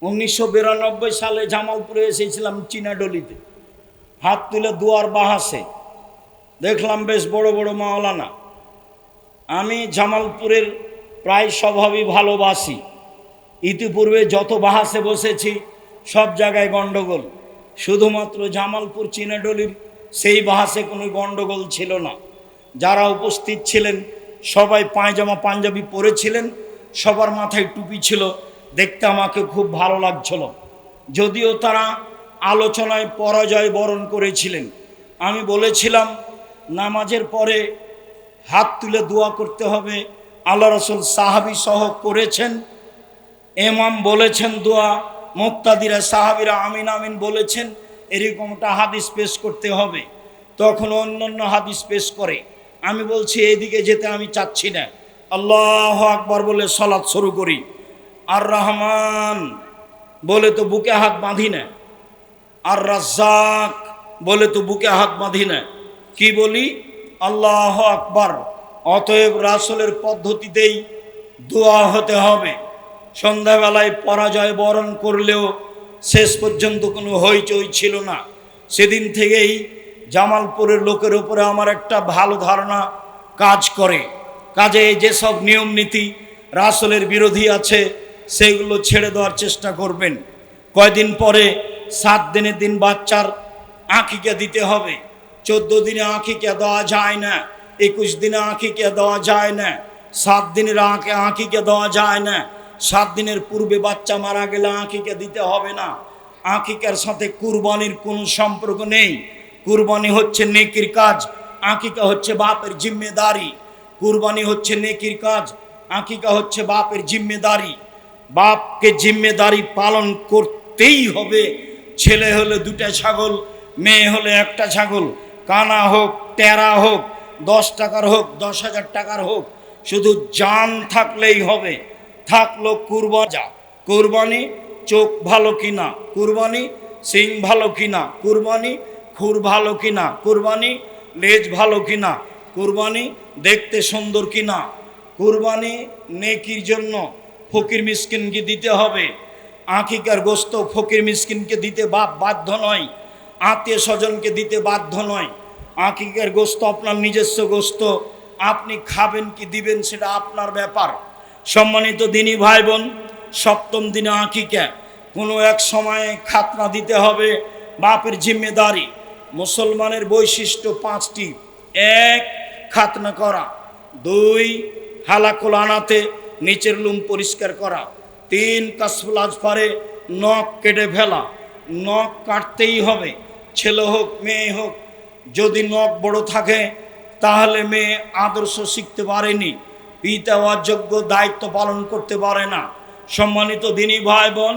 1992 সালে জামালপুরে এসেছিলাম চীনাডলিতে। হাত তুলে দুয়ার বাহাসে দেখলাম বেশ বড় বড় মাওলানা। আমি জামালপুরের প্রায় স্বভাবই ভালোবাসি। ইতিপূর্বে যত বাহাসে বসেছি সব জায়গায় গণ্ডগোল, শুধুমাত্র জামালপুর চীনাডলির সেই বাহাসে কোনো গণ্ডগোল ছিল না। যারা উপস্থিত ছিলেন সবাই পায়জামা পাঞ্জাবি পরেছিলেন, সবার মাথায় টুপি ছিল, দেখতে আমাকে খুব ভালো লাগছিল। যদিও তারা আলোচনায় পরাজয় বরণ করেছিলেন। আমি বলেছিলাম নামাজের পরে হাত তুলে দোয়া করতে হবে, আল্লাহ রাসূল সাহাবী সহ করেছেন। ইমাম বলেছেন দোয়া, মুক্তাদিরা সাহাবীরা আমিন আমিন বলেছেন, এরকমটা হাদিস পেশ করতে হবে। তখন অন্যান্য হাদিস পেশ করে। আমি বলছি এইদিকে যেতে আমি চাচ্ছি না। আল্লাহু আকবার বলে সালাত শুরু করি। আর রহমান বলে তো বুকে হাত বাঁধি না, আর রাজ্জাক বলে তো বুকে হাত বাঁধি না, কি বলি? আল্লাহু আকবার। অতএব রাসূলের পদ্ধতিতেই দোয়া হতে হবে। সন্ধ্যাবেলায় পরাজয় বরণ করলেও শেষ পর্যন্ত কোনো হইচই ছিল না। সেদিন থেকেই জামালপুরের লোকের উপরে আমার একটা ভালো ধারণা কাজ করে। কাজে যেসব নিয়ম নীতি রাসূলের বিরোধী আছে সেগুলো ছেড়ে দেওয়ার চেষ্টা করবেন। কয়দিন পরে 7 দিনের দিন বাচ্চার আঁকিকা দিতে হবে। 14 দিনে আঁকিকা দেওয়া যায় না, 21 দিনে আঁকিকা দেওয়া যায় না, 7 দিনের আঁকিকা দেওয়া যায় না। 7 দিনের পূর্বে বাচ্চা মারা গেলে আঁকিকা দিতে হবে না। আঁকিকার সাথে কুরবানির কোনো সম্পর্ক নেই। কুরবানি হচ্ছে নেকির কাজ, আঁকিকা হচ্ছে বাপের জিম্মেদারি। কুরবানি হচ্ছে নেকির কাজ, আঁকিকা হচ্ছে বাপের জিম্মেদারি। বাপকে জিম্মেদারি পালন করতেই হবে। ছেলে হলে 2টা ছাগল, মেয়ে হলে 1টা ছাগল, কানা হোক টেরা হোক, 10 টাকার হোক 10,000 টাকার হোক, শুধু জান থাকলেই হবে। থাকলো কুরবানি। কুরবানি চোখ ভালো কিনা, কুরবানি সিং ভালো কিনা, কুরবানি খুর ভালো কিনা, কুরবানি লেজ ভালো কিনা, কুরবানি দেখতে সুন্দর কিনা। কুরবানি নেকির জন্য ফকির মিসকিনকে দিতে হবে। আকিকার গোস্ত ফকির মিসকিনকে দিতে বাপ বাধ্য নয়, আত্মীয় স্বজনকে দিতে বাধ্য নয়। আকিকার গোস্ত আপনার নিজস্ব গোস্ত, আপনি খাবেন কি দিবেন সেটা আপনার ব্যাপার। সম্মানিত দিনী ভাই বোন, 7ম দিনে আকিকা। কোনো এক সময়ে খাতনা দিতে হবে, বাপের জিম্মেদারি। মুসলমানের বৈশিষ্ট্য 5টি। 1 খাতনা করা, 2 হালাকুল আনাতে নিচের লুম পরিষ্কার করা, 3 কাসফুল আজফারে নখ কেটে ফেলা। নখ কাটতেই হবে, ছেলে হোক মেয়ে হোক। যদি নখ বড় থাকে তাহলে মেয়ে আদর্শ শিখতে পারেনি, পিতা অযোগ্য দায়িত্ব পালন করতে পারে না। সম্মানিত দিনী ভাই বোন,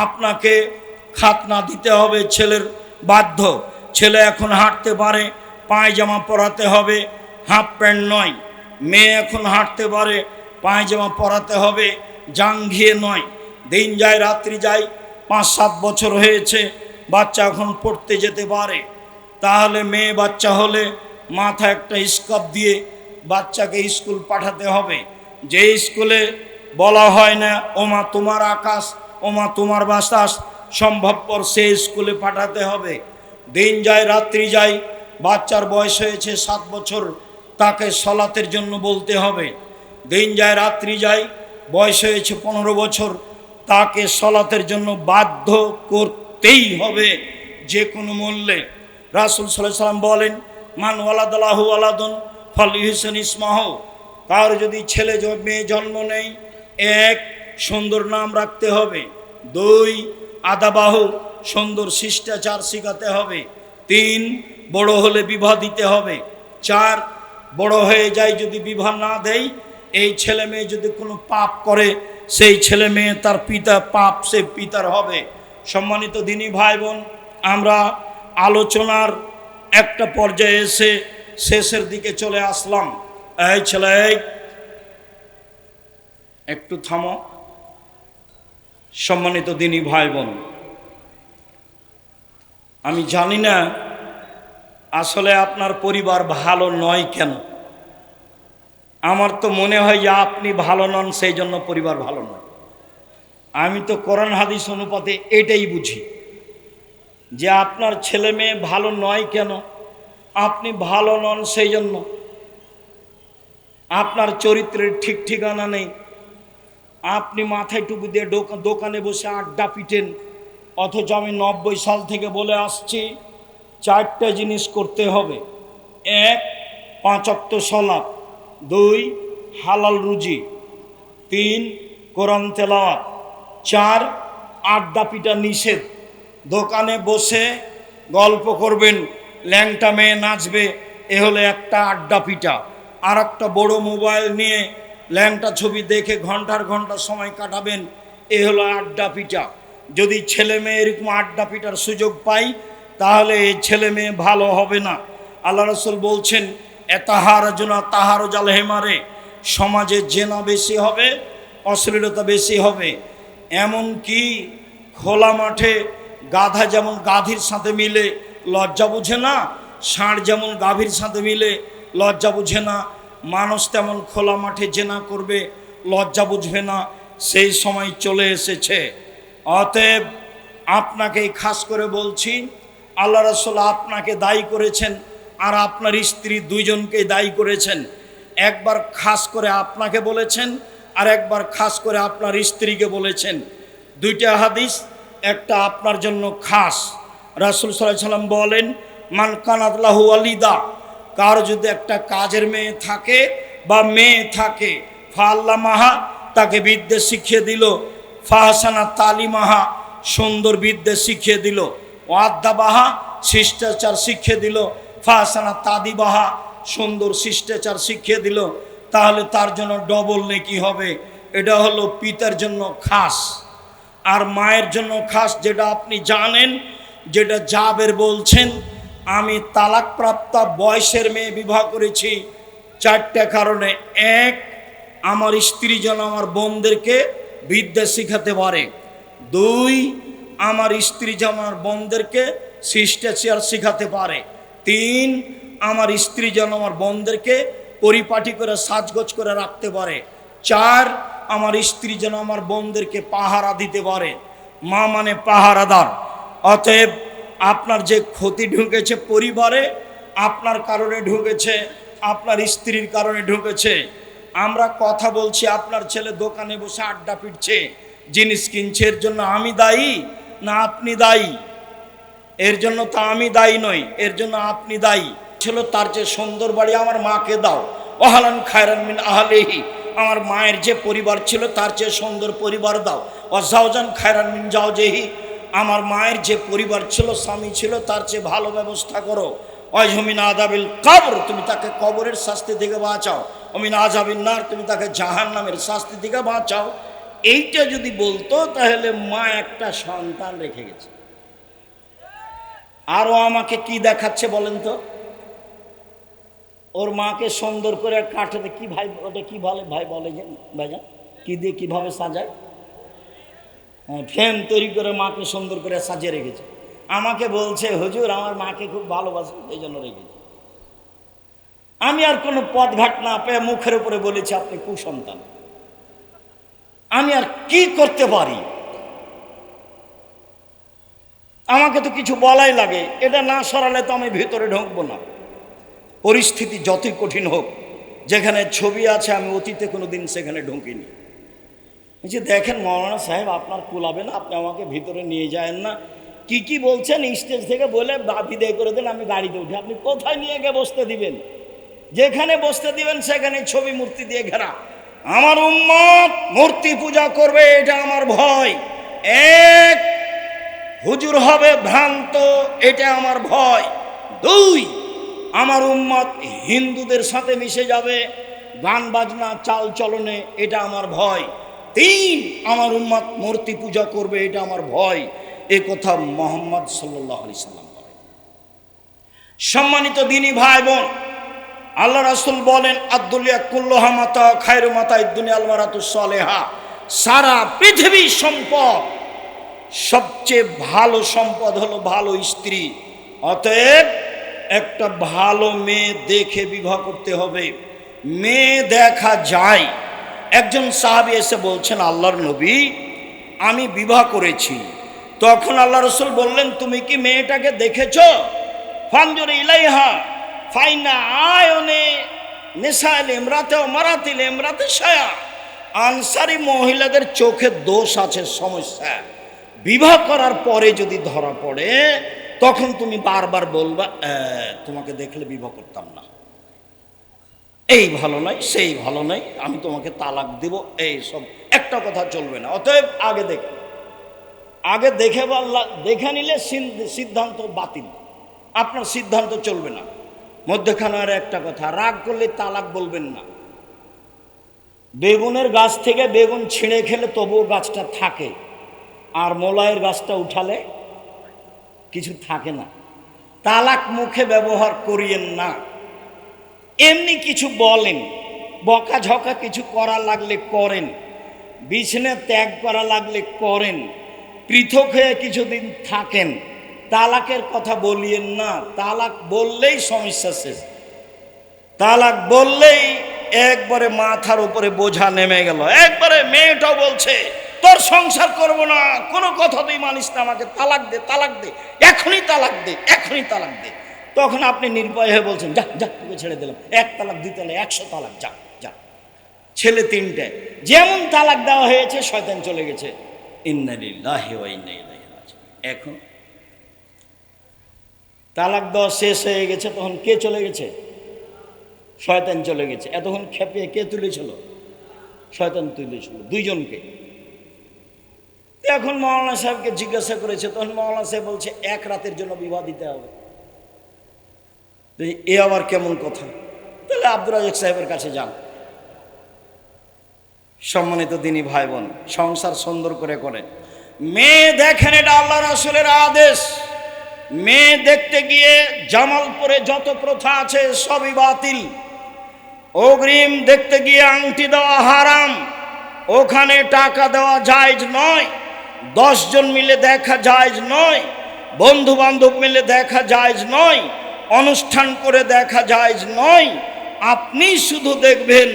আপনাকে খাতনা দিতে হবে, ছেলের বাধ্য। ছেলে এখন হাঁটতে পারে, পায়জামা পরাতে হবে, হাফ প্যান্ট নয়। মেয়ে এখন হাঁটতে পারে, পায়জামা পরাতে হবে, জাঙ্ঘিয়ে নয়। দিন যায় রাত্রি যায়, 5-7 বছর হয়েছে, বাচ্চা এখন পড়তে যেতে পারে। তাহলে মেয়ে বাচ্চা হলে মাথা একটা স্কার্ফ দিয়ে বাচ্চাকে স্কুল পাঠাতে হবে। যে স্কুলে বলা হয় না ওমা তোমার আকাশ, ওমা তোমার বাতাস, সম্ভবপর সেই স্কুলে পাঠাতে হবে। দিন যায় রাত্রি যায়, বাচ্চার বয়স হয়েছে 7 বছর, তাকে সলাতের জন্য বলতে হবে। দিন যায় রাত্রি যায়, বয়স হয়েছে 15 বছর, তাকে সলাতের জন্য বাধ্য করতেই হবে যে কোনো মূল্যে। রাসূল সাল্লাল্লাহু আলাইহি ওয়াসাল্লাম বলেন, মান ওয়ালাদালাহু ওয়ালাদুন ফালইহসান ইসমাহু। কার যদি ছেলে মেয়ে জন্ম নেই, 1 সুন্দর নাম রাখতে হবে, 2 আদাবাহু সুন্দর শিষ্টাচার শেখাতে হবে, 3 বড় হলে বিবাহ দিতে হবে, 4 বড় হয়ে যায় যদি বিবাহ না দেয়, এই ছেলে মেয়ে যদি কোনো পাপ করে সেই ছেলে মেয়ে তার পিতা পাপ সে পিতার হবে। সম্মানিত দিনী ভাই বোন, আমরা আলোচনার একটা পর্যায়ে এসে শেষের দিকে চলে আসলাম। এই ছেলে একটু থামো। সম্মানিত দিনী ভাই বোন, আমি জানি না আসলে আপনার পরিবার ভালো নয় কেন। আমার তো মনে হয় যে আপনি ভালো নন, সেই জন্য পরিবার ভালো নয়। আমি তো কোরআন হাদিস অনুপাতে এটাই বুঝি যে আপনার ছেলে মেয়ে ভালো নয় কেন, আপনি ভালো নন সেই জন্য। আপনার চরিত্রের ঠিক ঠিকানা নেই, আপনি মাথায় টুপি দিয়ে দোকানে বসে আড্ডা পিটেন, অথচ আমি 90 সাল থেকে বলে আসছি 4টে জিনিস করতে হবে। 1, 5 ওয়াক্ত সালাত, 2, হালাল রুজি, 3, কোরআন তেলাওয়াত, 4, আড্ডা পিটা নিষেধ। দোকানে বসে গল্প করবেন, ল্যাংটা মেয়ে নাচবে, এ হলো একটা আড্ডা পিটা। আর একটা বড় মোবাইল নিয়ে ল্যাংটা ছবি দেখে ঘন্টার ঘন্টা সময় কাটাবেন, এ হলো আড্ডা পিটা। যদি ছেলে মেয়ে এরকম আড্ডা পিটার সুযোগ পাই, তাহলে এই ছেলে মেয়ে ভালো হবে না। আল্লাহ রাসূল বলছেন, এতাহারাজুনা তাহারুজাল হেমারে, সমাজে জেনা বেশি হবে, অশ্লীলতা বেশি হবে। এমন কি খোলা মাঠে গাধা যেমন গাভীর সাথে মিলে লজ্জা বুঝে না, ষাঁড় যেমন গাভীর সাথে মিলে লজ্জা বুঝে না, মানুষ তেমন খোলা মাঠে জেনা করবে, লজ্জা বুঝবে না। সেই সময় চলে এসেছে। অতএব আপনাকে খাস করে বলছি, আল্লাহ রাসূল আপনাকে দায়ী করেছেন আর আপনার স্ত্রী দুইজনকেই দায়ী করেছেন। একবার খাস করে আপনাকে বলেছেন আর একবার খাস করে আপনার স্ত্রীকে বলেছেন। 2টা হাদিস, একটা আপনার জন্য খাস। রাসূল সাল্লাল্লাহু আলাইহি সাল্লাম বলেন, মান কানাত লাহু ওয়ালিদা, কার যদি একটা কাজের মেয়ে থাকে বা মেয়ে থাকে, ফাআল্লামাহা, তাকে বিদ্যা শিখিয়ে দিল, ফাহসানা তালিমাহা, সুন্দর বিদ্যা শিখিয়ে দিল, ওয়াদ্দাবাহা, শিষ্টাচার শিখিয়ে দিল, ফাহসানা তাদিবাহা, সুন্দর শিষ্টাচার শিখিয়ে দিল, তাহলে তার জন্য ডবল নেকি হবে। এটা হলো পিতার জন্য খাস। আর মায়ের জন্য খাস, যেটা আপনি জানেন, যেটা জাবের বলছেন, আমি তালাকপ্রাপ্তা বয়সের মেয়ে বিবাহ করেছি 4টা কারণে। 1, আমার স্ত্রী যেন আমার বোনদেরকে বিদ্যা শিখাতে পারে। 2, আমার স্ত্রী যেন আমার বোনদেরকে শিষ্টাচার শিখাতে পারে। 3, আমার স্ত্রী যেন আমার বোনদেরকে পরিপাটি করে সাজগোজ করে রাখতে পারে। 4, আমার স্ত্রী যেন আমার বোনদেরকে পাহারা দিতে পারে। মা মানে পাহারাদার। অতএব আপনার যে ক্ষতি ঢুকেছে পরিবারে, আপনার কারণে ঢুকেছে, আপনার স্ত্রীর কারণে ঢুকেছে। আমরা কথা বলছি, আপনার ছেলে দোকানে বসে আড্ডা পিটছে, জিনিস কিনছে, এর জন্য আমি দায়ী না আপনি দায়ী? এর জন্য তো আমি দায়ী নই, এর জন্য আপনি দায়ী। ছিল তার যে সুন্দর বাড়ি আমার মাকে দাও, ওয়াহালান খায়রান মিন আহলিহি, আমার মায়ের যে পরিবার ছিল তার চেয়ে সুন্দর পরিবার দাও। ওয়াজাওজান খায়রান মিন জাওজিহি, আমার মায়ের যে পরিবার ছিল, স্বামী ছিল, তার চেয়ে ভালো ব্যবস্থা করো। ওয়াজমিন আযাবিল কবর, তুমি তাকে কবরের শাস্তি থেকে বাঁচাও। ওমিন আযাবিন নার, তুমি তাকে জাহান্নামের শাস্তি থেকে বাঁচাও। এইটা যদি বলতো, তাহলে মা একটা সন্তান রেখে গেছে। আরও আমাকে কি দেখাচ্ছে বলেন তো? ওর মাকে সুন্দর করে কাঠে কি ভাই, ওটা কি বলে ভাই, বলে যে ভাইজান কি দিয়ে কিভাবে সাজায়? হ্যাঁ, ফ্রেম তৈরি করে মাকে সুন্দর করে সাজিয়ে রেখেছে। আমাকে বলছে, হুজুর আমার মাকে খুব ভালোবাসে, এই জন্য রেখেছে। আমি আর কোনো পথঘাট না পেয়ে মুখের উপরে বলেছি আপনি কুসন্তান। আমি আর কি করতে পারি? আমাকে তো কিছু বলাই লাগে, এটা না সরালে তো আমি ভিতরে ঢুকবো না। পরিস্থিতি যতই কঠিন হোক, যেখানে ছবি আছে আমি অতীতে কোনো দিন সেখানে ঢুকিনি। যে দেখেন মৌলানা সাহেব আপনার কুলাবে না, আপনি আমাকে ভিতরে নিয়ে যায়েন না। কি বলছেন? স্টেজ থেকে বলে বিদায় করে দেন, আমি গাড়িতে উঠি। আপনি কোথায় নিয়ে গিয়ে বসতে দিবেন? যেখানে বসতে দিবেন সেখানে ছবি মূর্তি দিয়ে ঘেরা। আমার উম্মত মূর্তি পূজা করবে, এটা আমার ভয়। 1, হুজুর হবে ভ্রান্ত, এটা আমার ভয়। 2, আমার উম্মত হিন্দুদের সাথে মিশে যাবে, গান বাজনা চাল চলনে, এটা আমার ভয়। 3, আমার উম্মত মূর্তি পূজা করবে, এটা আমার ভয়। এ কথা মুহাম্মদ সাল্লাল্লাহু আলাইহি সাল্লাম বলেন। সম্মানিত দিনী ভাই বোন, আল্লাহ রাসূল বলেন, আদ-দুনিয়া কুল্লুহা মাতা খায়রু মাতা'id দুনিয়া আল মারাতুস সালেহা, সারা পৃথিবীর সম্পদ, সবচেয়ে ভালো সম্পদ হলো ভালো স্ত্রী। অতএব একটা ভালো মেয়ে দেখে বিবাহ করতে হবে। মেয়ে দেখা যায়। একজন সাহাবী এসে বলছেন, আল্লাহর নবী, আমি বিবাহ করেছি। তখন আল্লাহ রসুল বললেন, তুমি কি মেয়েটাকে দেখেছ? ফানজুর ইলাইহা ফাইনা আয়নে নিসাইল ইমরাতে ও মারাতিল ইমরাতে শায়া। আনসারি মহিলাদের চোখে দোষ আছে, সমস্যা। বিবাহ করার পরে যদি ধরা পড়ে তখন তুমি বারবার বলবা, তোমাকে দেখলে বিবাহ করতাম না, এই ভালো নয়, সেই ভালো নয়, আমি তোমাকে তালাক দিব, এই সব একটা কথা চলবে না। অতএব আগে দেখে দেখে নিলে সিদ্ধান্ত বাতিল, আপনার সিদ্ধান্ত চলবে না। মধ্যখানে আর একটা কথা, রাগ করলে তালাক বলবেন না। বেগুনের গাছ থেকে বেগুন ছিঁড়ে খেলে তবুও গাছটা থাকে, আর মোলায়ের গাছটা উঠালে কিছু থাকে না। তালাক মুখে ব্যবহার করিয়েন না। এমনি কিছু বলেন, বকাঝকা কিছু করা লাগলে করেন, বিছানা ত্যাগ করা লাগলে করেন, পৃথক হয়ে কিছুদিন থাকেন। তালাকের কথা বলিয়েন না। তালাক বললেই সমস্যা শেষ। তালাক বললেই একবারে মাথার উপরে বোঝা নেমে গেল। একবারে মেয়েটাও বলছে, তোর সংসার করব না, কোনো কথা তুই মানিস না, আমাকে তালাক দে, তালাক দে, এখনই তালাক দে, এখনই তালাক দে। তখন আপনি নির্ভয় হয়ে বলছেন, যা যা, তোকে ছেড়ে দিলাম, 1 তালাক 2 তালাক 100 তালাক, যা যা। ছেলে 3টে, যেমন তালাক দেওয়া হয়েছে শয়তান চলে গেছে। ইন্না লিল্লাহি ওয়া ইন্না ইলাইহি রাজিউন। এখন তালাক দেওয়া শেষ হয়ে গেছে, তখন কে চলে গেছে? শয়তান চলে গেছে। এতক্ষণ খেপিয়ে কে তুলেছিল? শয়তান তুলেছিল, 2 জনকে। এখন মাওলানা সাহেবকে জিজ্ঞাসা করেছে, তখন মাওলানা সাহেব বলছে 1 রাতের জন্য বিবাহ দিতে হবে। এ আবার কেমন কথা? তাহলে আব্দুর রাজ্জাক সাহেবের কাছে যান। সম্মানিত দিনী ভাই বোন, সংসার সুন্দর করে করেন। মেয়ে দেখেন, এটা আল্লাহ রাসূলের আদেশ। মেয়ে দেখতে গিয়ে জামালপুরে যত প্রথা আছে সবই বাতিল। অগ্রিম দেখতে গিয়ে আংটি দেওয়া হারাম, ওখানে টাকা দেওয়া জায়েজ নয়, 10 জন মিলে দেখা জায়েজ নয়, বন্ধু বান্ধব মিলে দেখা জায়েজ নয়, অনুষ্ঠান করে দেখা জায়েজ নয়। আপনি শুধু দেখবেন,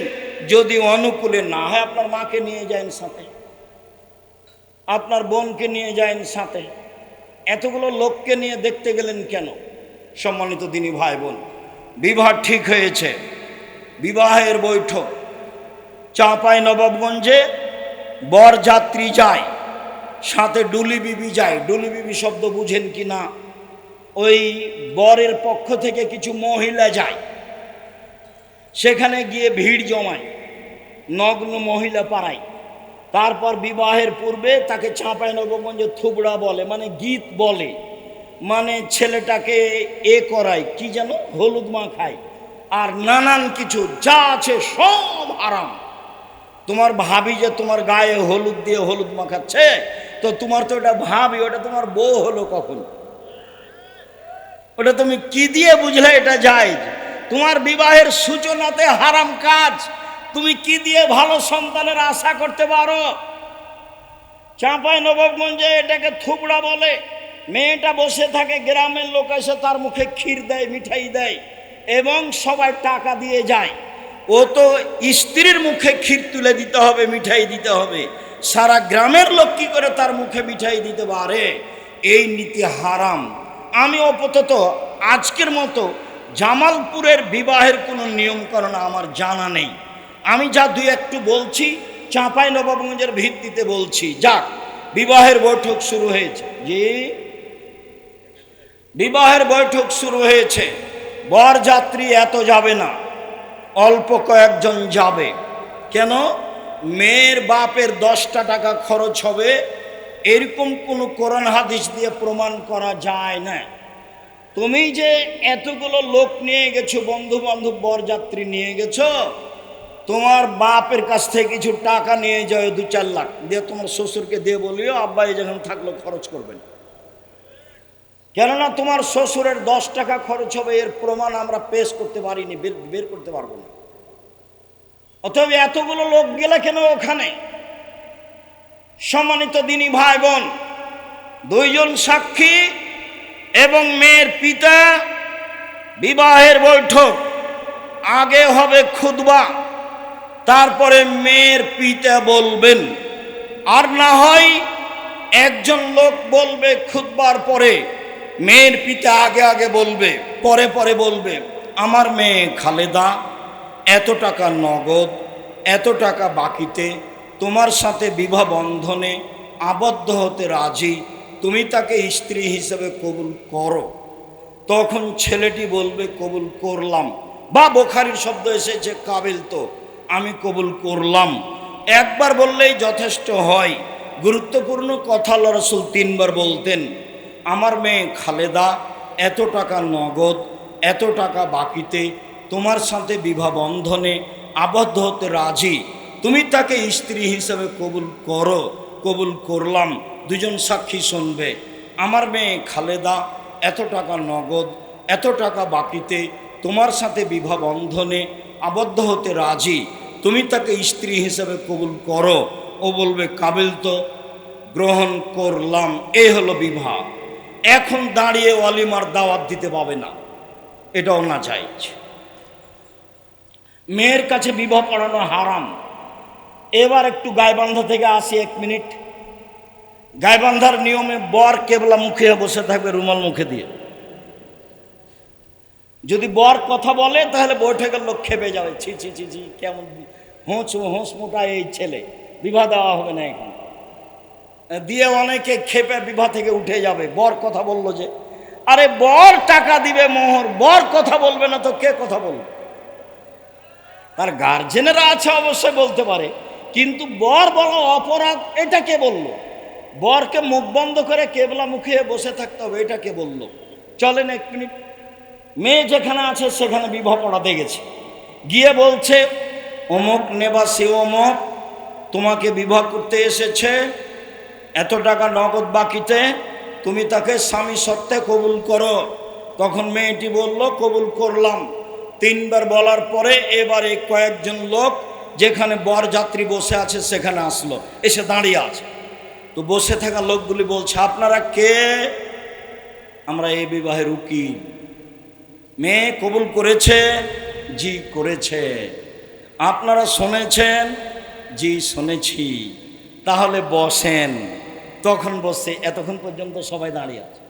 যদি অনুকূলে না হয় আপনার মাকে নিয়ে যান সাথে, আপনার বোনকে নিয়ে যান সাথে। এতগুলো লোককে নিয়ে দেখতে গেলেন কেন? সম্মানিত দিনী ভাই বোন, বিবাহ ঠিক হয়েছে, বিবাহের বৈঠক। চাঁপাইনবাবগঞ্জে বরযাত্রী যায়, সাথে ডুলি বিবি যায়। ডুলি বিবি শব্দ বুঝেন কি না? ওই বরের পক্ষ থেকে কিছু মহিলা যায়, সেখানে গিয়ে ভিড় জমায়, নগ্ন মহিলা পাড়ায়। তারপর বিবাহের পূর্বে তাকে চাঁপাইনবাবগঞ্জে থুবড়া বলে, মানে গীত বলে, মানে ছেলেটাকে করায়, কি যেন হলুদ মাখায়, আর নানান কিছু যা আছে সব হারাম। তোমার ভাবি যে তোমার গায়ে হলুদ দিয়ে হলুদ মাখাচ্ছে, তো তোমার তো ওটা ভাবি, ওটা তোমার বউ হলো কখন? ওটা তুমি কি দিয়ে বুঝলে এটা জায়েজ? তোমার বিবাহের সূচনাতে হারাম কাজ, তুমি কি দিয়ে ভালো সন্তানের আশা করতে পারো? চাঁপাইনবাবগঞ্জে এটাকে থুবড়া বলে। মেয়েটা বসে থাকে, গ্রামের লোক এসে তার মুখে ক্ষীর দেয়, মিঠাই দেয়, এবং সবাই টাকা দিয়ে যায়। ও তো স্ত্রীর মুখে ক্ষীর তুলে দিতে হবে, মিঠাই দিতে হবে, সারা গ্রামের লোক কি করে তার মুখে মিঠাই দিতে পারে? এই নীতি হারাম। আমি আপাতত আজকের মতো জামালপুরের বিবাহের কোনো নিয়মকানুন আমার জানা নেই। আমি যা 2-1 বলছি চাঁপাইনবাবগঞ্জের ভিত্তিতে বলছি। যাক, বিবাহের বৈঠক শুরু হয়েছে। জি, বিবাহের বৈঠক শুরু হয়েছে। বরযাত্রী এত যাবে না, অল্প কয়েকজন যাবে। কেন? মেয়ের বাপের 10টা টাকা খরচ হবে, এরকম কোনো কোরআন হাদিস দিয়ে প্রমাণ করা যায় না। তুমি যে এতগুলো লোক নিয়ে গেছো, বন্ধু বান্ধব বরযাত্রী নিয়ে গেছো, তোমার বাপের কাছ থেকে কিছু টাকা নিয়ে যাও, 2-4 লাখ দিয়ে তোমার শ্বশুরকে দিয়ে বলিও, আব্বা এই যখন থাকলো খরচ করবেন। কেননা তোমার শ্বশুরের 10 টাকা খরচ হবে, এর প্রমাণ আমরা পেশ করতে পারিনি, বের করতে পারবো না। অতএব এতগুলো লোক গেলে কেন ওখানে? সম্মানিত দিনী ভাই বোন, 2 জন সাক্ষী এবং মেয়ের পিতা। বিবাহের বৈঠক আগে হবে খুতবা, তারপরে মেয়ের পিতা বলবেন, আর না হয় একজন লোক বলবে খুতবার পরে, মেয়ের পিতা আগে আগে বলবে, পরে পরে বলবে, আমার মেয়ে খালেদা এত টাকা নগদ, এত টাকা বাকিতে তোমার সাথে বিবাহ বন্ধনে আবদ্ধ হতে রাজি, তুমি তাকে স্ত্রী হিসেবে কবুল করো। তখন ছেলেটি বলবে কবুল করলাম, বা বুখারীর শব্দ এসেছে কাবিল, তো আমি কবুল করলাম। একবার বললেই যথেষ্ট হয়। গুরুত্বপূর্ণ কথা আল্লাহ রাসূল 3 বার বলতেন, আমার মেয়ে খালেদা এত টাকা নগদ, এত টাকা বাকিতে তোমার সাথে বিবাহ বন্ধনে আবদ্ধ হতে রাজি, তুমি তাকে স্ত্রী হিসেবে কবুল করো। কবুল করলাম, দুজন সাক্ষী শুনবে। আমার মেয়ে খালেদা এত টাকা নগদ, এত টাকা বাকিতে তোমার সাথে বিবাহ বন্ধনে আবদ্ধ হতে রাজি, তুমি তাকে স্ত্রী হিসেবে কবুল করো। ও বলবে কাবিল, তো গ্রহণ করলাম। এই হলো বিবাহ। এখন দাঁড়িয়ে ওয়ালিমার দাওয়াত দিতে পাবে না, এটাও না জায়েজ। মেয়ের কাছে বিবাহ পড়ানো হারাম। এবার একটু গায়বান্ধা থেকে আসি 1 মিনিট। গায়বান্ধার নিয়মে বর কেবলা মুখে বসে থাকবে, রুমাল মুখে দিয়ে। যদি বর কথা বলে তাহলে বৈঠকের লোক খেপে যাবে, ছি ছি ছি ছি, কেমন হোঁস মোটা এই ছেলে, বিবাহ দেওয়া হবে না এখন দিয়ে। অনেকে খেপে বিবাহ থেকে উঠে যাবে, বর কথা বললো যে। আরে বর টাকা দিবে মোহর, বর কথা বলবে না তো কে কথা বলবে? তার গার্জেনেরা আছে অবশ্যই বলতে পারে, কিন্তু বর বলা অপরাধ, এটা কে বললো? বরকে মুখ বন্ধ করে কেবলা মুখে বসে থাকতে হবে, এটা কে বললো? চলেন 1 মিনিট। মেয়ে যেখানে আছে সেখানে বিবাহ পড়াতে গেছে, গিয়ে বলছে অমুক নেবাসী অমুক তোমাকে বিবাহ করতে এসেছে, এত টাকা নগদ বাকিতে, তুমি তাকে স্বামী সত্ত্বে কবুল করো। তখন মেয়েটি বলল কবুল করলাম। 3 বার বলার পরে এবারে কয়েকজন লোক যেখানে বরযাত্রী বসে আছে সেখানে আসলো, এসে দাঁড়িয়ে আছে। তো বসে থাকা লোকগুলি বলছে, আপনারা কে? আমরা এই বিবাহের উকিল। মেয়ে কবুল করেছে? জি করেছে। আপনারা শুনেছেন? জি শুনেছি। তাহলে বসেন। তখন বসে, এতক্ষণ পর্যন্ত সবাই দাঁড়িয়ে আছে।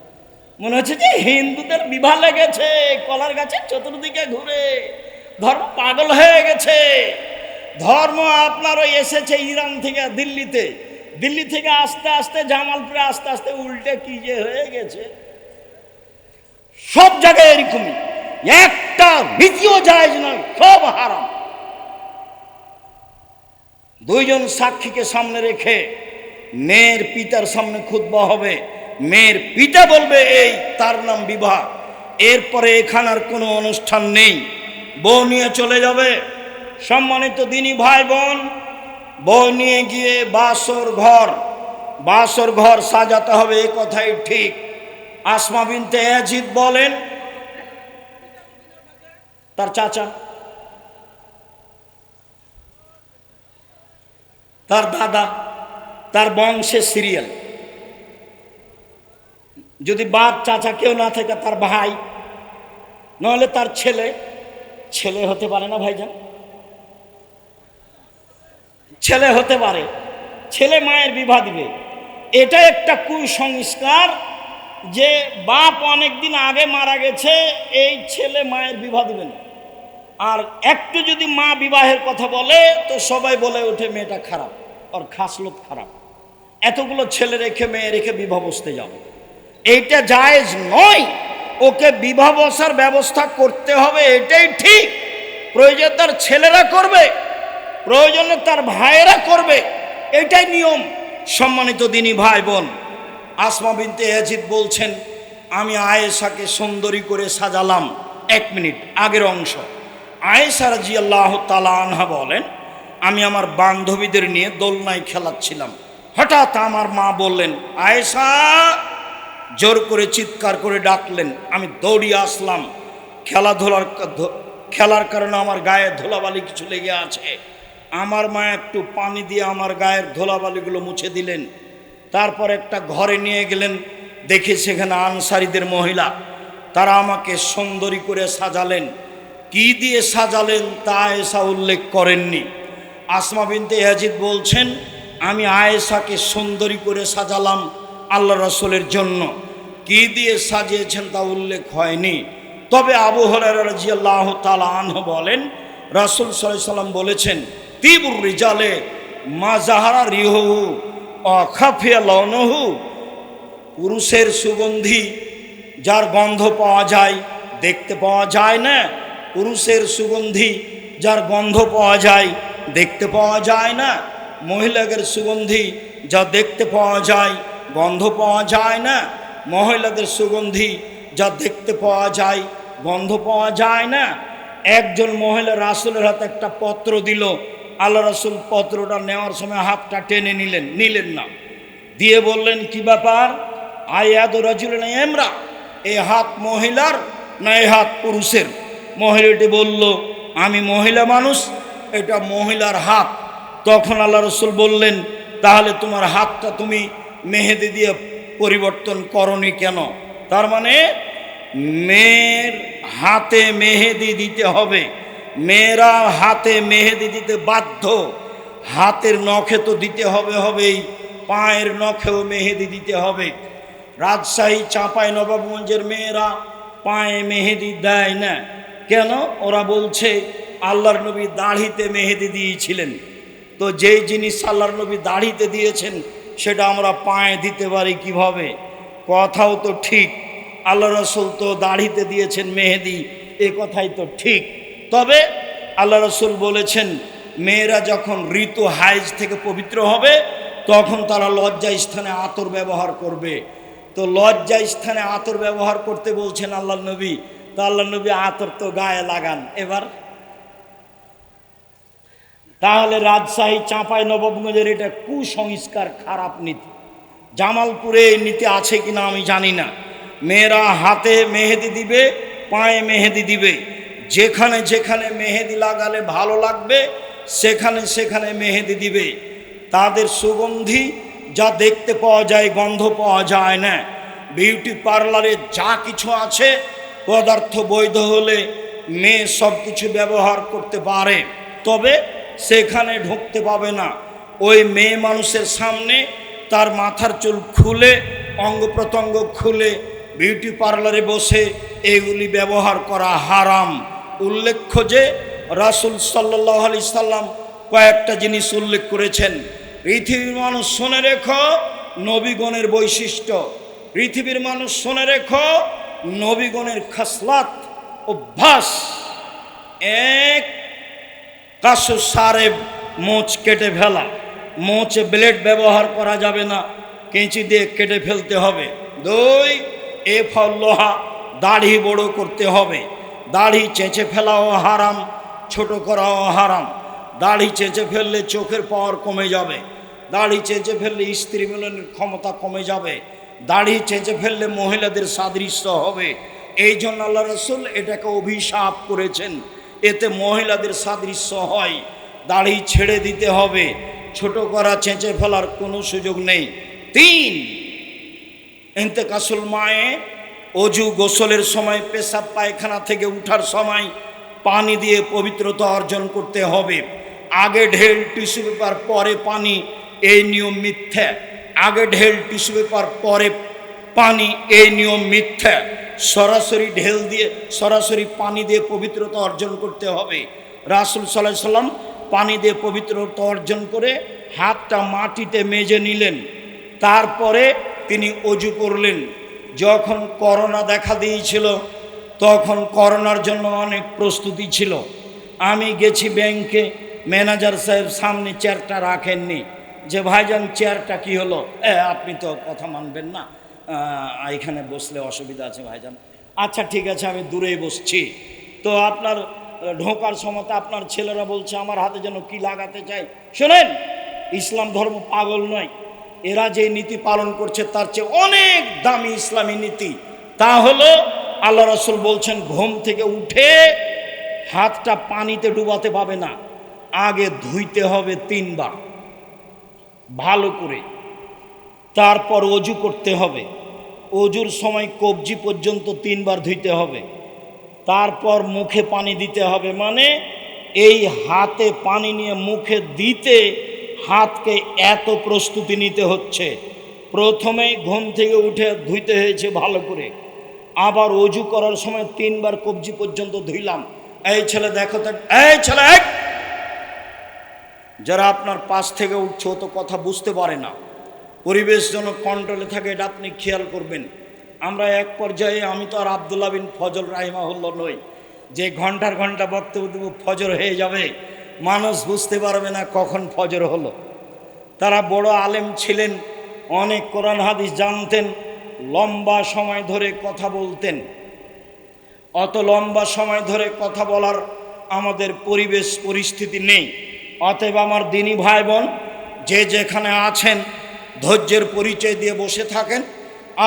মনে হচ্ছে যে হিন্দুদের বিবাহ লেগেছে, কলার গাছের চতুর্দিকে ঘুরে ধর্ম পাগল হয়ে গেছে। ধর্ম আপনার ওই এসেছে ইরান থেকে দিল্লিতে, দিল্লি থেকে আস্তে আস্তে জামালপুরে, আস্তে আস্তে উল্টে কি যে হয়ে গেছে। সব জায়গায় এরকমই, একটা নীতিও জায়েজ নয়, সব হারাম। 2 জন সাক্ষীকে সামনে রেখে মেয়ের পিতার সামনে খুতবা হবে। মেয়ের পিতা বলবে এই তার নাম বিবাহ। এরপরে এখানে আর কোনো অনুষ্ঠান নেই, বউ নিয়ে চলে যাবে। সম্মানিত দিনী ভাই বোন, বউ নিয়ে গিয়ে বাসর ঘর সাজাতে হবে, এ কথাই ঠিক। আসমা বিনতে ইয়াজিদ বলেন, তার চাচা, তার দাদা, তার বংশের সিরিয়াল, যদি বাপ চাচা কেউ না থাকে তার ভাই, নাহলে তার ছেলে হতে পারে না ভাইজান? ছেলে হতে পারে, ছেলে মায়ের বিবাহ দিবে। এটা একটা কুসংস্কার যে বাপ অনেক দিন আগে মারা গেছে, এই ছেলে মায়ের বিবাহ দিবে না। আর একটু যদি মা বিবাহের কথা বলে তো সবাই বলে ওঠে মেয়েটা খারাপ, ওর খাসলত খারাপ, এতগুলো ছেলে রেখে মেয়ে রেখে বিবাহ বসতে যাবে। এইটা জায়েজ নয়। ওকে বিবাহ বসার ব্যবস্থা করতে হবে, এটাই ঠিক। প্রয়োজন তার ছেলেরা করবে, প্রয়োজনে তার ভাইয়েরা করবে, এটাই নিয়ম। সম্মানিত দিনী ভাই বোন, আসমা বিনতে ইয়াজিদ বলছেন, আমি আয়েশাকে সুন্দরী করে সাজালাম। 1 মিনিট আগের অংশ। আয়েশা রাদিয়াল্লাহু তাআলা আনহা বলেন, আমি আমার বান্ধবীদের নিয়ে দোলনায় খেলাচ্ছিলাম। হঠাৎ আমার মা বললেন আয়েশা, জোর করে চিৎকার করে ডাকলেন। আমি দৌড়িয়ে আসলাম। খেলার কারণে আমার গায়ে ধুলাবালি কিছু লেগে আছে। আমার মা একটু পানি দিয়ে আমার গায়ের ধুলাবালিগুলো মুছে দিলেন। তারপর একটা ঘরে নিয়ে গেলেন, দেখি সেখানে আনসারীদের মহিলা, তারা আমাকে সুন্দরী করে সাজালেন। কি দিয়ে সাজালেন তা আয়েশা উল্লেখ করেননি। আসমা বিনতে ইয়াজিদ বলছেন, আমি আয়েশাকে সুন্দরী করে সাজালাম আল্লাহ রাসূলের জন্য। কি দিয়ে সাজিয়েছেন তা উল্লেখ হয়নি। তবে আবু হুরায়রা রাদিয়াল্লাহু তাআলা আনহু বলেন, রাসূল সাল্লাল্লাহু আলাইহি সাল্লাম বলেছেন, তিবুর রিজালে মা জাহারা রিহুহু ও খাফিয়া লাউনুহু, পুরুষের সুগন্ধি যার গন্ধ পাওয়া যায়, দেখতে পাওয়া যায় না। পুরুষের সুগন্ধি যার গন্ধ পাওয়া যায়, দেখতে পাওয়া যায় না। মহিলাদের সুগন্ধি যা দেখতে পাওয়া যায়, গন্ধ পাওয়া যায় না। মহিলাদের সুগন্ধি যা দেখতে পাওয়া যায়, গন্ধ পাওয়া যায় না। একজন মহিলা রাসূলের হাতে একটা পত্র দিল। আল্লাহ রাসূল পত্রটা নেওয়ার সময় হাতটা টেনে নিলেন না, দিয়ে বললেন, কি ব্যাপার? আয়াদু রাজুলিন ইমরা, এই হাত মহিলার না এই হাত পুরুষের? মহিলাটি বলল, আমি মহিলা মানুষ, এটা মহিলার হাত। তখন আল্লাহ রাসূল বললেন, তাহলে তোমার হাতটা তুমি মেহেদি দিয়ে পরিবর্তন করনি কেন? তার মানে মেয়ের হাতে মেহেদি দিতে হবে, মেয়েরা হাতে মেহেদি দিতে বাধ্য। হাতের নখে তো দিতে হবেই, পায়ের নখেও মেহেদি দিতে হবে। রাজশাহী চাঁপাই নবাবগঞ্জের মেয়েরা পায়ে মেহেদি দেয় না কেন? ওরা বলছে আল্লাহর নবী দাড়িতে মেহেদি দিয়েছিলেন। তো যেই জিনিস আল্লাহর নবী দাড়িতে দিয়েছেন সেটা আমরা পায়ে দিতে পারি কিভাবে? কথাও তো ঠিক, আল্লাহ রাসূল তো দাড়িতে দিয়েছেন মেহেদি, এ কথাই তো ঠিক। তবে আল্লাহ রাসূল বলেছেন, মেয়েরা যখন ঋতু হাইজ থেকে পবিত্র হবে তখন তারা লজ্জা স্থানে আতর ব্যবহার করবে। তো লজ্জা স্থানে আতর ব্যবহার করতে বলছেন আল্লাহ নবী, তো আল্লাহ নবী আতর তো গায়ে লাগান। এবার তাহলে রাজশাহী চাঁপাই নবাবগঞ্জের এটা কুসংস্কার, খারাপ নীতি। জামালপুরে এই নীতি আছে কিনা আমি জানি না। মেয়েরা হাতে মেহেদি দিবে, পায়ে মেহেদি দিবে, যেখানে যেখানে মেহেদি লাগালে ভালো লাগবে সেখানে সেখানে মেহেদি দিবে। তাদের সুগন্ধি যা দেখতে পাওয়া যায়, গন্ধ পাওয়া যায় না। বিউটি পার্লারে যা কিছু আছে, পদার্থ বৈধ হলে মেয়ে সব কিছু ব্যবহার করতে পারে, তবে সেখানে ঢুকতে পাবে না। ওই মেয়ে মানুষের সামনে তার মাথার চুল খুলে, অঙ্গ প্রত্যঙ্গ খুলে বিউটি পার্লারে বসে এগুলি ব্যবহার করা হারাম। উল্লেখ্য যে রাসূল সাল্লাল্লাহু আলাইহি সাল্লাম কয়েকটা জিনিস উল্লেখ করেছেন। পৃথিবীর মানুষ শুনে রেখো নবীগণের বৈশিষ্ট্য, পৃথিবীর মানুষ শুনে রেখো নবীগণের খাসলাত, অভ্যাস। এক, কাশু সারেব, মোচ কেটে ফেলা। মোচে ব্লেড ব্যবহার করা যাবে না, কেঁচি দিয়ে কেটে ফেলতে হবে। দুই, লোহা, দাড়ি বড় করতে হবে। দাড়ি চেঁচে ফেলাও হারাম, ছোট করাও হারাম। দাড়ি চেঁচে ফেললে চোখের পাওয়ার কমে যাবে, দাড়ি চেঁচে ফেললে স্ত্রী মিলনের ক্ষমতা কমে যাবে, দাড়ি চেঁচে ফেললে মহিলাদের সাদৃশ্য হবে। এই জন্য আল্লাহ রাসূল এটাকে অভিশাপ করেছেন, এতে মহিলাদের সাদৃশ্য হয়। দাড়ি ছেড়ে দিতে হবে, ছোট করা চেঁচে ফেলার কোনো সুযোগ নেই। তিন, ইন্তেকাসুল মায়ে, অজু গোসলের সময়, পেশাব পায়খানা থেকে উঠার সময় পানি দিয়ে পবিত্রতা অর্জন করতে হবে। আগে ঢেল টিস্যু পেপার পরে পানি, এই নিয়ম মিথ্যা। আগে ঢেল টিস্যু পেপার পরে পানি, এই নিয়ম মিথ্যা। সরাসরি ঢেল দিয়ে, সরাসরি পানি দিয়ে পবিত্রতা অর্জন করতে হবে। রাসূল সাল্লাল্লাহু আলাইহি সাল্লাম পানি দিয়ে পবিত্রতা অর্জন করে হাতটা মাটিতে মেজে নিলেন, তারপরে তিনি অজু করলেন। যখন করোনা দেখা দিয়েছিল তখন করোনার জন্য অনেক প্রস্তুতি ছিল। আমি গেছি ব্যাংকে, ম্যানেজার সাহেব সামনে চেয়ারটা রাখেননি, যে ভাইজান চেয়ারটা কি হলো? আপনি তো কথা মানবেন না, এখানে বসলে অসুবিধা আছে ভাইজান। আচ্ছা ঠিক আছে, আমি দূরেই বসছি। তো আপনার ঢোকার সময় আপনার ছেলেরা বলছে আমার হাতে যেন কি লাগাতে চাই। শোনেন, ইসলাম ধর্ম পাগল নয়। এরা যে নীতি পালন করছে তার চেয়ে অনেক দামি ইসলামী নীতি। তা হলো আল্লাহ রাসূল বলছেন, ঘুম থেকে উঠে হাতটা পানিতে ডুবাতে পাবে না, আগে ধুইতে হবে 3 বার ভালো করে, তারপর অজু করতে হবে। অজুর সময় কবজি পর্যন্ত 3 বার ধুইতে হবে, তারপর মুখে পানি দিতে হবে। মানে এই হাতে পানি নিয়ে মুখে দিতে হাতকে এত প্রস্তুতি নিতে হচ্ছে। প্রথমেই ঘুম থেকে উঠে ধুইতে হয়েছে ভালো করে, আবার অজু করার সময় 3 বার কবজি পর্যন্ত ধুইলাম। এই ছেলে দেখো তো, এই ছেলে, যারা আপনার পাশ থেকে উঠছে ও তো কথা বুঝতে পারে না, পরিবেশ যেন কন্ট্রোলে থাকে, এটা আপনি খেয়াল করবেন। আমরা এক পর্যায়ে, আমি তো আর আব্দুল্লাহ বিন ফজল রাহিমাহুল্লাহ নই যে ঘন্টার ঘন্টা বক্তব্য দেব, ফজর হয়ে যাবে, মানুষ বুঝতে পারবে না কখন ফজর হলো। তারা বড় আলেম ছিলেন, অনেক কোরআন হাদিস জানতেন, লম্বা সময় ধরে কথা বলতেন। অত লম্বা সময় ধরে কথা বলার আমাদের পরিবেশ পরিস্থিতি নেই। অতএব আমার দিনী ভাই বোন, যে যেখানে আছেন ধৈর্যের পরিচয় দিয়ে বসে থাকেন,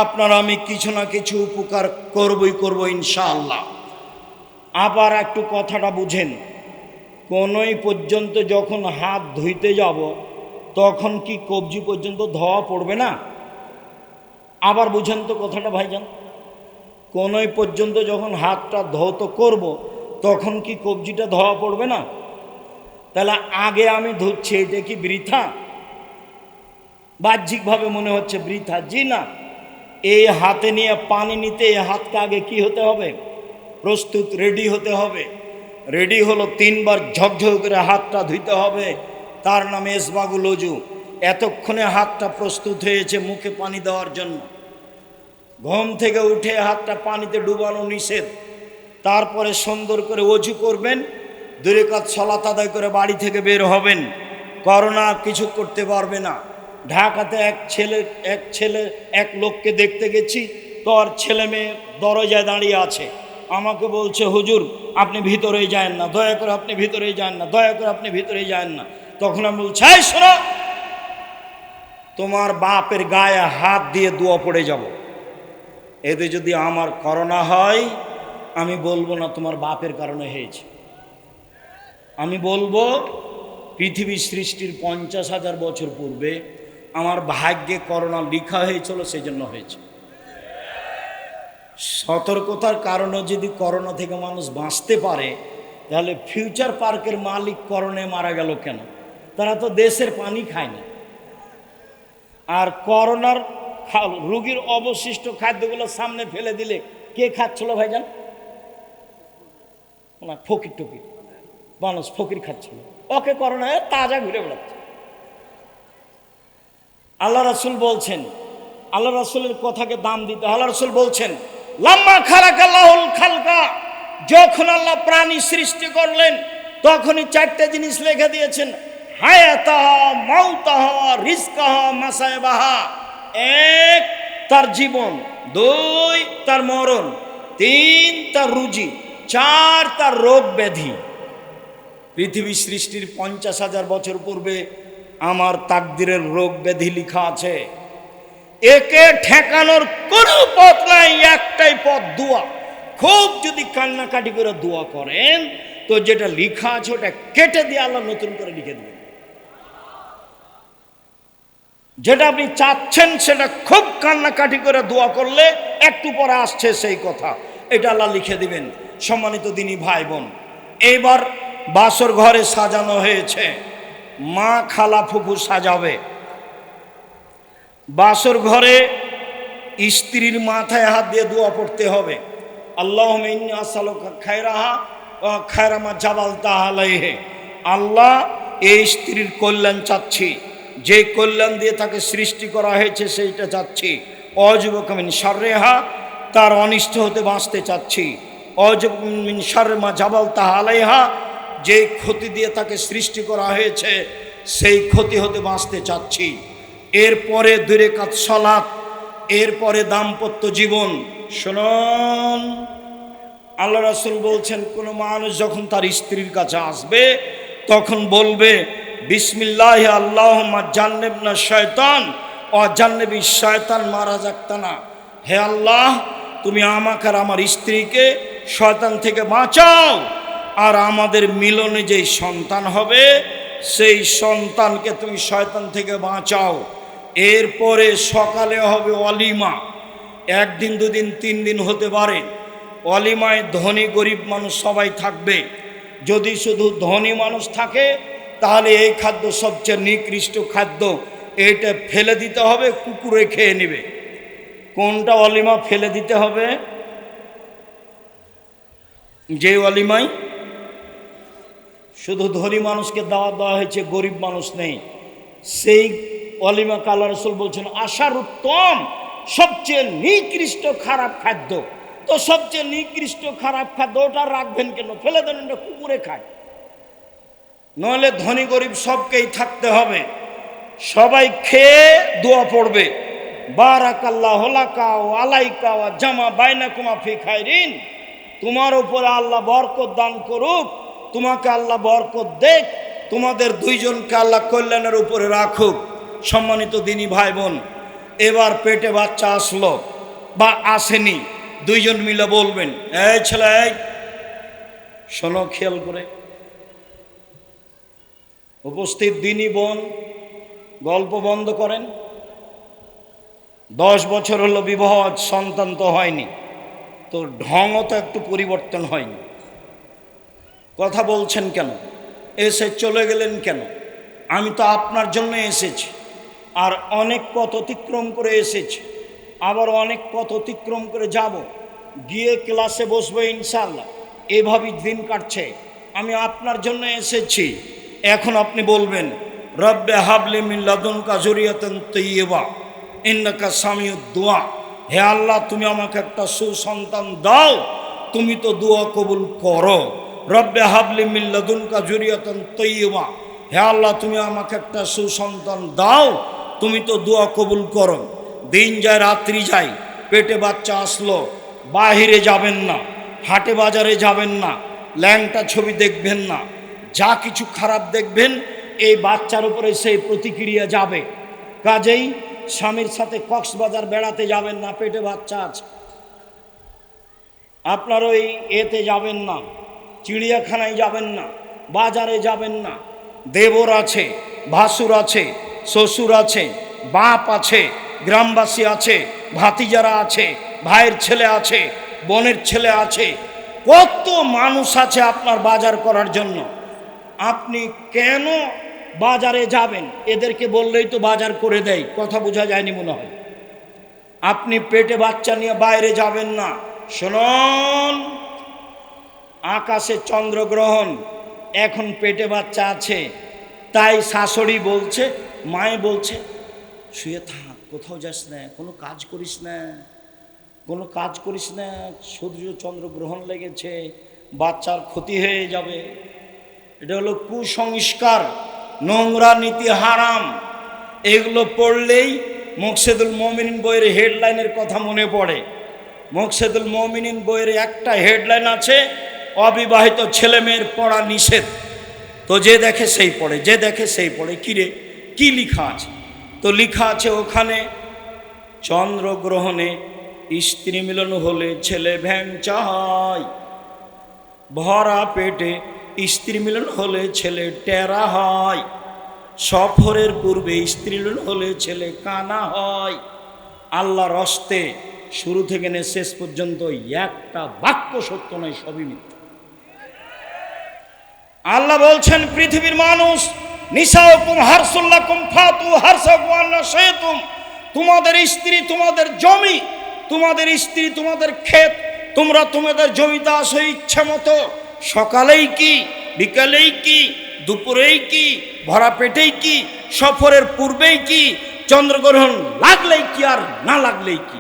আপনারা আমি কিছু না কিছু উপকার করব ইনশাআল্লাহ। আবার একটু কথাটা বুঝেন, কোনোই পর্যন্ত যখন হাত ধুইতে যাব তখন কি কবজি পর্যন্ত ধোয়া পড়বে না? আবার বুঝেন তো কথাটা ভাইজান, কোনোই পর্যন্ত যখন হাতটা ধৌত করব তখন কি কবজিটা ধোয়া পড়বে না? তাহলে আগে আমি ধুচ্ছি, এটা কি বৃথা? বাহ্যিকভাবে মনে হচ্ছে বৃথা, জি না। এই হাতে নিয়ে পানি নিতে এই হাতকে আগে কি হতে হবে? প্রস্তুত, রেডি হতে হবে। রেডি হলো 3 বার ঝকঝক করে হাতটা ধুইতে হবে, তার নামে ইসবাগুল ওযু। এতক্ষণে হাতটা প্রস্তুত হয়েছে মুখে পানি দেওয়ার জন্য। ঘুম থেকে উঠে হাতটা পানিতে ডুবানো নিষেধ। তারপরে সুন্দর করে ওযু করবেন, 2 রাকাত সালাত আদায় করে বাড়ি থেকে বের হবেন। করোনা কিছু করতে পারবে না। ঢাকাতে এক লোককে দেখতে গেছি, তোর ছেলে মেয়ে দরজায় দাঁড়িয়ে আছে, আমাকে বলছে হুজুর আপনি ভিতরেই যায়েন না, দয়া করে আপনি ভিতরেই যান না, দয়া করে আপনি ভিতরেই যায়েন না। তখন আমি বলছি, এই শোনো, তোমার বাপের গায়ে হাত দিয়ে দোয়া পড়ে যাব। এতে যদি আমার করোনা হয়, আমি বলবো না তোমার বাপের কারণে হয়েছে, আমি বলবো পৃথিবী সৃষ্টির 50,000 বছর পূর্বে আমার ভাগ্যে করোনা লিখা হয়েছিল, সেই জন্য হয়েছে। সতর্কতার কারণে যদি করোনা থেকে মানুষ বাঁচতে পারে, তাহলে ফিউচার পার্কের মালিক করোনায় মারা গেল কেন? তারা তো দেশের পানি খায় না। আর করোনার রোগীর অবশিষ্ট খাদ্যগুলো সামনে ফেলে দিলে কে খাচ্ছিল ভাইজান? না, ফকির টকির মানুষ, ফকির খাচ্ছিল। ওকে করোনা তাজা ঘুরে বেড়াচ্ছে। আল্লাহ রাসূল বলছেন, আল্লাহ রাসূলের কথাকে দাম দিতে। আল্লাহ রাসূল বলছেন, লাম্মা খালাকাল্লাহুল খালকা, যখন আল্লাহ প্রাণী সৃষ্টি করলেন তখনই 4টে জিনিস লিখে দিয়েছেন, হায়াতাহা, মাউতাহা, রিজকাহা, মাসায়বাহা। 1 তার জীবন, 2 তার মরণ, 3 তার রুজি, 4 তার রোগ ব্যাধি। পৃথিবী সৃষ্টির 50,000 বছর পূর্বে আমার তাকদিরের রোগ ব্যাধি লেখা আছে। একে ঠেকানোর কোনো পথ নাই, একটাই পথ, দোয়া। খুব যদি কান্নাকাটি করে দোয়া করেন তো যেটা লেখা আছে ওটা কেটে দিয়ে আল্লাহ নতুন করে লিখে দেবেন। যেটা আপনি চাচ্ছেন সেটা খুব কান্নাকাটি করে দোয়া করলে একটু পরে আসছে সেই কথা, এটা আল্লাহ লিখে দিবেন। সম্মানিত দিনী ভাই বোন, এইবার বাসর ঘরে সাজানো হয়েছে, মা খালা ফুফু সাজাবে। বাসর ঘরে স্ত্রীর মাথায় হাত দিয়ে দোয়া পড়তে হবে, আল্লাহুম্মা ইন্নী আসআলুকা খায়রাহা ওয়া খায়রা মা জাবালতাহা আলাইহি। আল্লাহ, এই স্ত্রীর কল্যাণ চাচ্ছি, যে কল্যাণ দিয়ে তাকে সৃষ্টি করা হয়েছে সেইটা চাচ্ছি। অযুবকা মিন শাররিহা, তার অনিষ্ট হতে বাঁচতে চাচ্ছি। অযুব মিন শাররি মা জাবালতাহা আলাইহা, যে ক্ষতি দিয়ে তাকে সৃষ্টি করা হয়েছে সেই ক্ষতি হতে বাঁচতে চাচ্ছি। এরপরে 2 রাকাত সালাত, এরপরে দাম্পত্য জীবন। শুনুন, আল্লাহ রাসূল বলছেন, কোনো মানুষ যখন তার স্ত্রীর কাছে আসবে তখন বলবে, বিসমিল্লাহ আল্লাহুম্মা জান্নিবনা শায়তান ওয়া জান্নিবিশ শায়তান মা রাযাকতানা। হে আল্লাহ, তুমি আমাকে আর আমার স্ত্রীকে শয়তান থেকে বাঁচাও, আর আমাদের মিলনে যেই সন্তান হবে সেই সন্তানকে তুমি শয়তান থেকে বাঁচাও। এরপরে সকালে হবে ওয়ালিমা, 1 দিন 2 দিন 3 দিন হতে পারে। ওয়ালিমায় ধনী গরিব মানুষ সবাই থাকবে। যদি শুধু ধনী মানুষ থাকে তাহলে এই খাদ্য সবচেয়ে নিকৃষ্ট খাদ্য, এটা ফেলে দিতে হবে, কুকুরে খেয়ে নেবে। কোনটা অলিমা ফেলে দিতে হবে? যে অলিমায় শুধু ধনী মানুষকে দাওয়াত দেওয়া হয়েছে, গরিব মানুষ নেই, সেই অলিমা আল্লাহ রাসূল বলছেন আশার উত্তম, সবচেয়ে নিকৃষ্ট খারাপ খাদ্য। তো সবচেয়ে নিকৃষ্ট খারাপ খাদ্য ওটা রাখবেন কেন? ফেলে দেন, এটা কুকুরে খায়। নইলে ধনী গরিব সবকেই থাকতে হবে, সবাই খেয়ে দোয়া পড়বে, বারাকাল্লাহু লাকা ওয়া আলাইকা ওয়া জামা বাইনাকুমা ফি খায়রিন, তোমার উপরে আল্লাহ বরকত দান করুক, তোমাকে আল্লাহ বরকত দেখ, তোমাদের দুইজনকে আল্লাহ কল্যাণের উপরে রাখুক। সম্মানিত দিনী ভাই বোন, এবার পেটে বাচ্চা আসলো বা আসেনি, দুইজন মিলে বলবেন, এই ছেলে এই শোনো খেয়াল করে। উপস্থিত দিনী বোন, গল্প বন্ধ করেন। 10 বছর হলো বিবাহ, সন্তান তো হয়নি, তো ঢংও তো একটু পরিবর্তন হয়নি। কথা বলছেন কেন? এসে চলে গেলেন কেন? আমি তো আপনার জন্য এসেছি, আর অনেক পথ অতিক্রম করে এসেছি, আবার অনেক পথ অতিক্রম করে যাব, গিয়ে ক্লাসে বসবো ইনশাআল্লাহ। এভাবেই দিন কাটছে, আমি আপনার জন্য এসেছি। এখন আপনি বলবেন, রব্বে হাবলি মিন লাদুনকা যুরিয়াতান তাইয়্যিবা ইন্নাকা সামিউদ দুআ, হে আল্লাহ তুমি আমাকে একটা সুসন্তান দাও, তুমি তো দোয়া কবুল করো। রব্বে হাবলি মিন লাদুনকা যুরিয়াতান তাইয়্যিবা, হে আল্লাহ তুমি আমাকে একটা সুসন্তান দাও, তুমি তো দোয়া কবুল করো। দিন যায় রাত্রি যায়, পেটে বাচ্চা আসলো, বাহিরে যাবেন না, হাটে বাজারে যাবেন না, ল্যাংটা ছবি দেখবেন না, যা কিছু খারাপ দেখবেন এই বাচ্চার উপরে সেই প্রতিক্রিয়া যাবে। কাজেই স্বামীর সাথে কক্সবাজার বেড়াতে যাবেন না, পেটে বাচ্চা আছে। আপনার ওই এতে যাবেন না, চিড়িয়াখানায় যাবেন না, বাজারে যাবেন না। দেবর আছে, ভাসুর আছে, শ্বশুর আছে, বাপ আছে, গ্রামবাসী আছে, ভাতিজারা আছে, ভাইয়ের ছেলে আছে, বোনের ছেলে আছে, কত মানুষ আছে আপনার বাজার করার জন্য। আপনি কেন বাজারে যাবেন? এদেরকে বললেই তো বাজার করে দেয়। কথা বোঝা যায়নি মনে হয়। আপনি পেটে বাচ্চা নিয়ে বাইরে যাবেন না। শুনুন, আকাশে চন্দ্রগ্রহণ, এখন পেটে বাচ্চা আছে, তাই শাশুড়ি বলছে, মায়ে বলছে, শুয়ে থাক, কোথাও যাস না, কোনো কাজ করিস না, কোনো কাজ করিস না, সূর্য চন্দ্রগ্রহণ লেগেছে, বাচ্চার ক্ষতি হয়ে যাবে। এটা হলো কুসংস্কার, নোংরা নীতি, হারাম। এগুলো পড়লেই মুকসেদুল মুমিনিন বইয়ের হেডলাইনের কথা মনে পড়ে। মুকসেদুল মুমিনিন বইয়ের একটা হেডলাইন আছে, অবিবাহিত ছেলে মেয়ের পড়া নিষেধ। তো যে দেখে সেই পড়ে, যে দেখে সেই পড়ে। কিরে কি লেখা আছে? তো লেখা আছে ওখানে, চন্দ্রগ্রহণে স্ত্রী মিলন হলে ছেলে ভ্যাংচা হয়, ভরা পেটে স্ত্রী মিলন হলে ছেলে টেরা হয়, সফরের পূর্বে স্ত্রী মিলন হলে ছেলে কানা হয়। আল্লাহর হস্তে শুরু থেকে নিয়ে শেষ পর্যন্ত একটা বাক্য সত্য নয়, সবই মিথ্যা। আল্লাহ বলছেন, পৃথিবীর মানুষ, নিসাউকুম হারসুল্লাকুম ফাতু হারসাকুম আন্না শাইতুম, তোমাদের স্ত্রী তোমাদের জমি, তোমাদের স্ত্রী তোমাদের ক্ষেত, তোমরা তোমাদের জমিতে আসো ইচ্ছা মতো, সকালেই কি, বিকালেই কি, দুপুরেই কি, ভরা পেটেই কি, সফরের পূর্বেই কি, চন্দ্রগ্রহণ লাগলেই কি আর না লাগলেই কি।